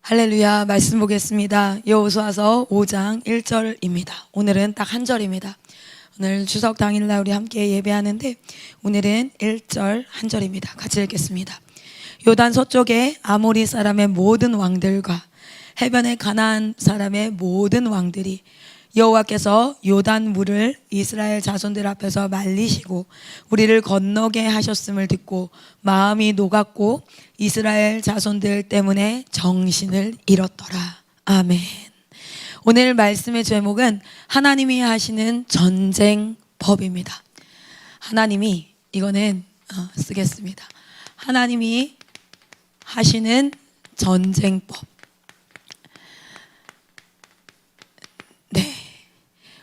할렐루야. 말씀 보겠습니다. 여호수아서 5장 1절입니다. 오늘은 딱 한 절입니다. 오늘 추석 당일날 우리 함께 예배하는데 오늘은 1절 한 절입니다. 같이 읽겠습니다. 요단 서쪽에 아모리 사람의 모든 왕들과 해변의 가나안 사람의 모든 왕들이 여호와께서 요단 물을 이스라엘 자손들 앞에서 말리시고 우리를 건너게 하셨음을 듣고 마음이 녹았고 이스라엘 자손들 때문에 정신을 잃었더라. 아멘. 오늘 말씀의 제목은 하나님이 하시는 전쟁법입니다. 하나님이, 이거는 쓰겠습니다. 하나님이 하시는 전쟁법. 네,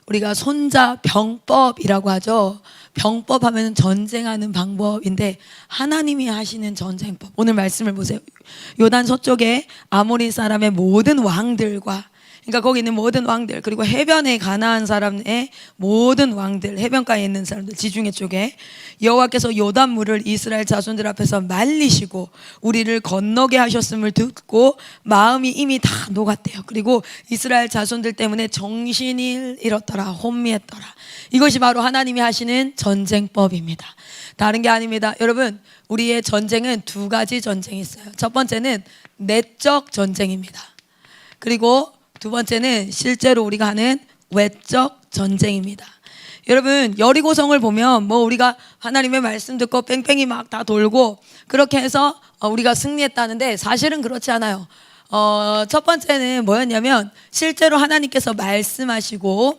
우리가 손자병법이라고 하죠. 병법 하면 전쟁하는 방법인데 하나님이 하시는 전쟁법. 오늘 말씀을 보세요. 요단 서쪽에 아모리 사람의 모든 왕들과, 그러니까 거기 있는 모든 왕들, 그리고 해변에 가나안 사람의 모든 왕들, 해변가에 있는 사람들, 지중해 쪽에 여호와께서 요단 물을 이스라엘 자손들 앞에서 말리시고 우리를 건너게 하셨음을 듣고 마음이 이미 다 녹았대요. 그리고 이스라엘 자손들 때문에 정신을 잃었더라, 혼미했더라. 이것이 바로 하나님이 하시는 전쟁법입니다. 다른 게 아닙니다. 여러분, 우리의 전쟁은 두 가지 전쟁이 있어요. 첫 번째는 내적 전쟁입니다. 그리고 두 번째는 실제로 우리가 하는 외적 전쟁입니다. 여러분, 여리고성을 보면 뭐 우리가 하나님의 말씀 듣고 뺑뺑이 막 다 돌고 그렇게 해서 우리가 승리했다는데 사실은 그렇지 않아요. 첫 번째는 뭐였냐면 실제로 하나님께서 말씀하시고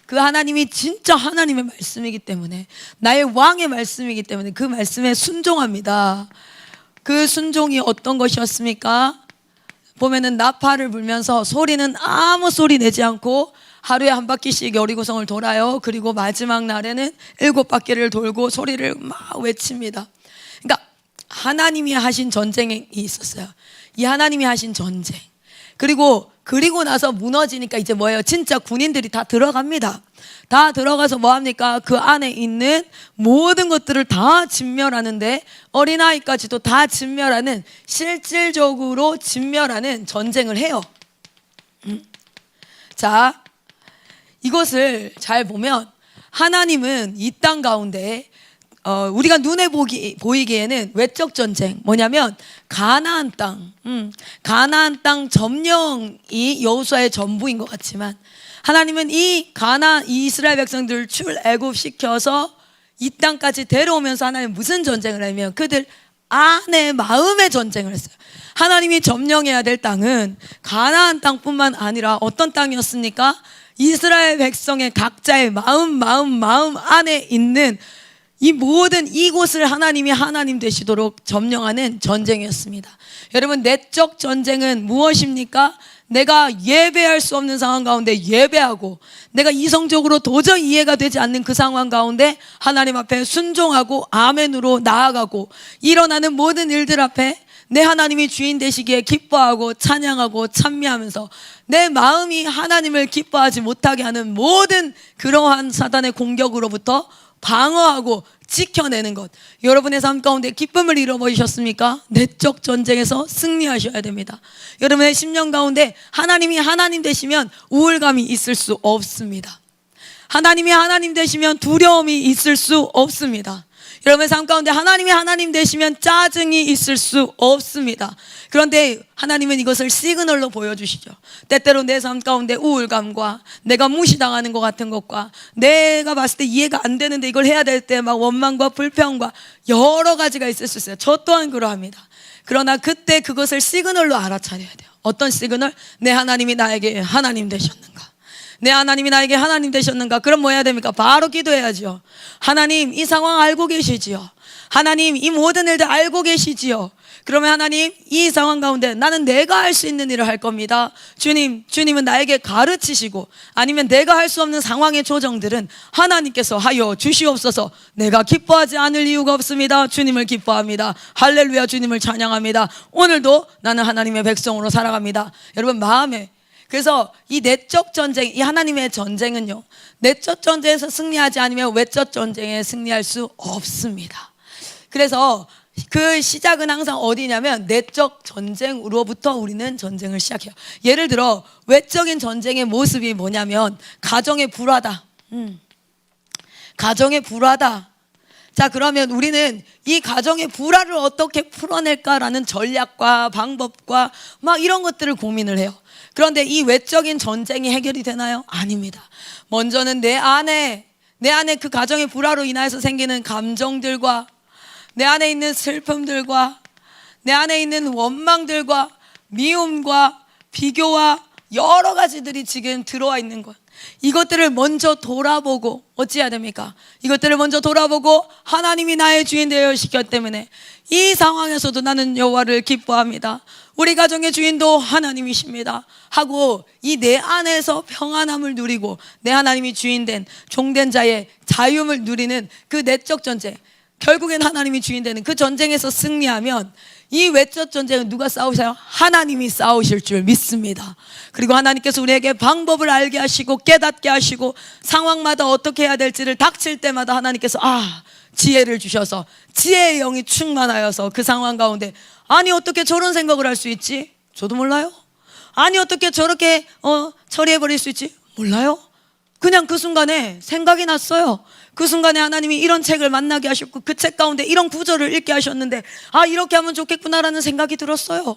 그 하나님이 진짜 하나님의 말씀이기 때문에, 나의 왕의 말씀이기 때문에 그 말씀에 순종합니다. 그 순종이 어떤 것이었습니까? 보면은 나팔을 불면서 소리는 아무 소리 내지 않고 하루에 한 바퀴씩 여리고성을 돌아요. 그리고 마지막 날에는 7바퀴를 돌고 소리를 막 외칩니다. 그러니까 하나님이 하신 전쟁이 있었어요. 이 하나님이 하신 전쟁. 그리고 나서 무너지니까 이제 뭐예요? 진짜 군인들이 다 들어갑니다. 다 들어가서 뭐 합니까? 그 안에 있는 모든 것들을 다 진멸하는데, 어린아이까지도 다 진멸하는, 실질적으로 진멸하는 전쟁을 해요. 자, 이것을 잘 보면 하나님은 이 땅 가운데 우리가 눈에 보이기에는 외적 전쟁, 뭐냐면 가나안 땅 점령이 여호수아의 전부인 것 같지만 하나님은 이 이스라엘 백성들을 출애굽시켜서 이 땅까지 데려오면서 하나님 무슨 전쟁을 하냐면 그들 안에 마음의 전쟁을 했어요. 하나님이 점령해야 될 땅은 가나안 땅뿐만 아니라 어떤 땅이었습니까? 이스라엘 백성의 각자의 마음 안에 있는 이 모든 이곳을 하나님이 하나님 되시도록 점령하는 전쟁이었습니다. 여러분, 내적 전쟁은 무엇입니까? 내가 예배할 수 없는 상황 가운데 예배하고, 내가 이성적으로 도저히 이해가 되지 않는 그 상황 가운데 하나님 앞에 순종하고 아멘으로 나아가고, 일어나는 모든 일들 앞에 내 하나님이 주인 되시기에 기뻐하고 찬양하고 찬미하면서 내 마음이 하나님을 기뻐하지 못하게 하는 모든 그러한 사단의 공격으로부터 방어하고 지켜내는 것. 여러분의 삶 가운데 기쁨을 잃어버리셨습니까? 내적 전쟁에서 승리하셔야 됩니다. 여러분의 심령 가운데 하나님이 하나님 되시면 우울감이 있을 수 없습니다. 하나님이 하나님 되시면 두려움이 있을 수 없습니다. 여러분의 삶 가운데 하나님이 하나님 되시면 짜증이 있을 수 없습니다. 그런데 하나님은 이것을 시그널로 보여주시죠. 때때로 내 삶 가운데 우울감과 내가 무시당하는 것 같은 것과 내가 봤을 때 이해가 안 되는데 이걸 해야 될 때 막 원망과 불평과 여러 가지가 있을 수 있어요. 저 또한 그러합니다. 그러나 그때 그것을 시그널로 알아차려야 돼요. 어떤 시그널? 내 하나님이 나에게 하나님 되셨는가? 내 하나님이 나에게 하나님 되셨는가? 그럼 뭐 해야 됩니까? 바로 기도해야죠. 하나님, 이 상황 알고 계시지요? 하나님, 이 모든 일들 알고 계시지요? 그러면 하나님, 이 상황 가운데 나는 내가 할 수 있는 일을 할 겁니다. 주님은 나에게 가르치시고, 아니면 내가 할 수 없는 상황의 조정들은 하나님께서 하여 주시옵소서. 내가 기뻐하지 않을 이유가 없습니다. 주님을 기뻐합니다. 할렐루야, 주님을 찬양합니다. 오늘도 나는 하나님의 백성으로 살아갑니다. 여러분, 마음에, 그래서 이 내적 전쟁, 이 하나님의 전쟁은요, 내적 전쟁에서 승리하지 않으면 외적 전쟁에 승리할 수 없습니다. 그래서 그 시작은 항상 어디냐면 내적 전쟁으로부터 우리는 전쟁을 시작해요. 예를 들어 외적인 전쟁의 모습이 뭐냐면 가정의 불화다. 가정의 불화다. 자, 그러면 우리는 이 가정의 불화를 어떻게 풀어낼까라는 전략과 방법과 막 이런 것들을 고민을 해요. 그런데 이 외적인 전쟁이 해결이 되나요? 아닙니다. 먼저는 내 안에 그 가정의 불화로 인해서 생기는 감정들과 내 안에 있는 슬픔들과 내 안에 있는 원망들과 미움과 비교와 여러 가지들이 지금 들어와 있는 것, 이것들을 먼저 돌아보고 어찌해야 됩니까? 이것들을 먼저 돌아보고 하나님이 나의 주인 되시기 때문에 이 상황에서도 나는 여호와를 기뻐합니다. 우리 가정의 주인도 하나님이십니다 하고 이 내 안에서 평안함을 누리고 내 하나님이 주인된 종된 자의 자유를 누리는 그 내적 전쟁, 결국엔 하나님이 주인 되는 그 전쟁에서 승리하면 이 외적 전쟁은 누가 싸우세요? 하나님이 싸우실 줄 믿습니다. 그리고 하나님께서 우리에게 방법을 알게 하시고 깨닫게 하시고 상황마다 어떻게 해야 될지를 닥칠 때마다 하나님께서 지혜를 주셔서 지혜의 영이 충만하여서 그 상황 가운데 아니 어떻게 저런 생각을 할 수 있지? 저도 몰라요. 아니 어떻게 저렇게 처리해버릴 수 있지? 몰라요. 그냥 그 순간에 생각이 났어요. 그 순간에 하나님이 이런 책을 만나게 하셨고 그 책 가운데 이런 구절을 읽게 하셨는데 이렇게 하면 좋겠구나라는 생각이 들었어요.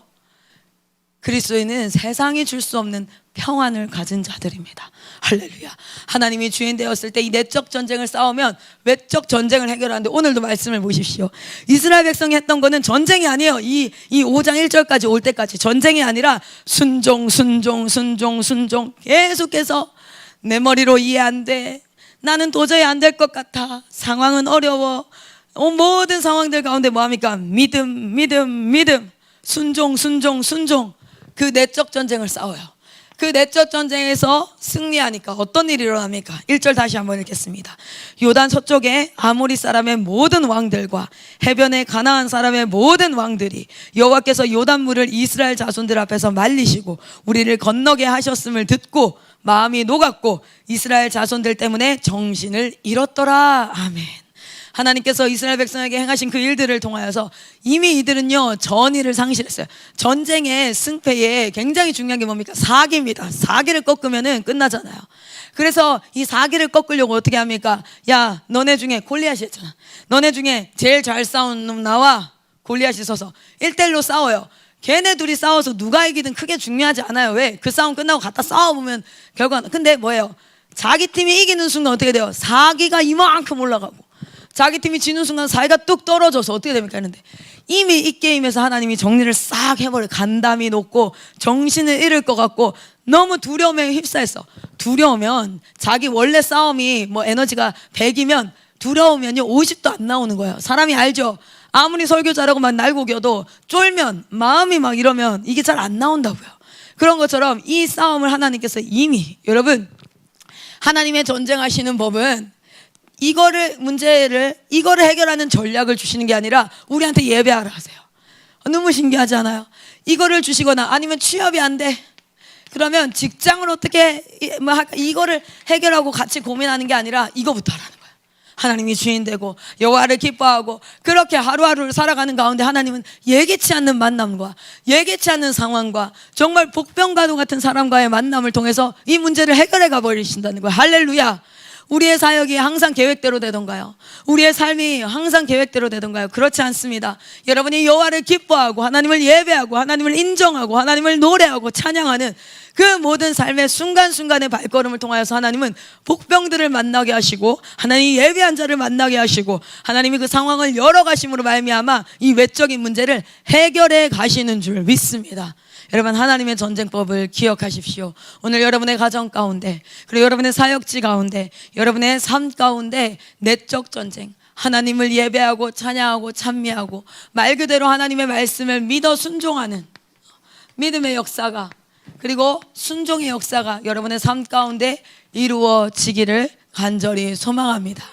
그리스도인은 세상이 줄 수 없는 평안을 가진 자들입니다. 할렐루야. 하나님이 주인 되었을 때 이 내적 전쟁을 싸우면 외적 전쟁을 해결하는데 오늘도 말씀을 보십시오. 이스라엘 백성이 했던 거는 전쟁이 아니에요. 이 5장 1절까지 올 때까지 전쟁이 아니라 순종 계속해서 내 머리로 이해 안 돼. 나는 도저히 안 될 것 같아. 상황은 어려워. 모든 상황들 가운데 뭐합니까? 믿음. 순종. 그 내적 전쟁을 싸워요. 그 내적 전쟁에서 승리하니까 어떤 일이 일어납니까? 1절 다시 한번 읽겠습니다. 요단 서쪽에 아모리 사람의 모든 왕들과 해변에 가나안 사람의 모든 왕들이 여호와께서 요단물을 이스라엘 자손들 앞에서 말리시고 우리를 건너게 하셨음을 듣고 마음이 녹았고 이스라엘 자손들 때문에 정신을 잃었더라. 아멘. 하나님께서 이스라엘 백성에게 행하신 그 일들을 통하여서 이미 이들은요 전의를 상실했어요. 전쟁의 승패에 굉장히 중요한 게 뭡니까? 사기입니다. 사기를 꺾으면은 끝나잖아요. 그래서 이 사기를 꺾으려고 어떻게 합니까? 야, 너네 중에 골리앗이 있잖아. 너네 중에 제일 잘 싸운 놈 나와. 골리앗이 서서 1대1로 싸워요. 걔네 둘이 싸워서 누가 이기든 크게 중요하지 않아요. 왜? 그 싸움 끝나고 갖다 싸워보면 결과는. 근데 뭐예요? 자기 팀이 이기는 순간 어떻게 돼요? 사기가 이만큼 올라가고 자기 팀이 지는 순간 사기가 뚝 떨어져서 어떻게 됩니까? 했는데 이미 이 게임에서 하나님이 정리를 싹 해버려. 간담이 높고 정신을 잃을 것 같고 너무 두려움에 휩싸였어. 두려우면 자기 원래 싸움이 뭐 에너지가 100이면 두려우면요 50도 안 나오는 거예요. 사람이 알죠? 아무리 설교 잘하고 막 날고겨도 쫄면 마음이 막 이러면 이게 잘 안 나온다고요. 그런 것처럼 이 싸움을 하나님께서 이미 여러분 하나님의 전쟁하시는 법은 이거를 해결하는 전략을 주시는 게 아니라 우리한테 예배하라 하세요. 너무 신기하지 않아요? 이거를 주시거나 아니면 취업이 안 돼. 그러면 직장을 어떻게 이거를 해결하고 같이 고민하는 게 아니라 이거부터 하라는 거예요. 하나님이 주인 되고 여호와를 기뻐하고 그렇게 하루하루를 살아가는 가운데 하나님은 예기치 않는 만남과 예기치 않는 상황과 정말 복병과도 같은 사람과의 만남을 통해서 이 문제를 해결해 가버리신다는 거예요. 할렐루야. 우리의 사역이 항상 계획대로 되던가요? 우리의 삶이 항상 계획대로 되던가요? 그렇지 않습니다. 여러분이 여호와를 기뻐하고 하나님을 예배하고 하나님을 인정하고 하나님을 노래하고 찬양하는 그 모든 삶의 순간순간의 발걸음을 통하여서 하나님은 복병들을 만나게 하시고 하나님이 예배한 자를 만나게 하시고 하나님이 그 상황을 열어가심으로 말미암아 이 외적인 문제를 해결해 가시는 줄 믿습니다. 여러분 하나님의 전쟁법을 기억하십시오. 오늘 여러분의 가정 가운데 그리고 여러분의 사역지 가운데 여러분의 삶 가운데 내적 전쟁, 하나님을 예배하고 찬양하고 찬미하고 말 그대로 하나님의 말씀을 믿어 순종하는 믿음의 역사가 그리고 순종의 역사가 여러분의 삶 가운데 이루어지기를 간절히 소망합니다.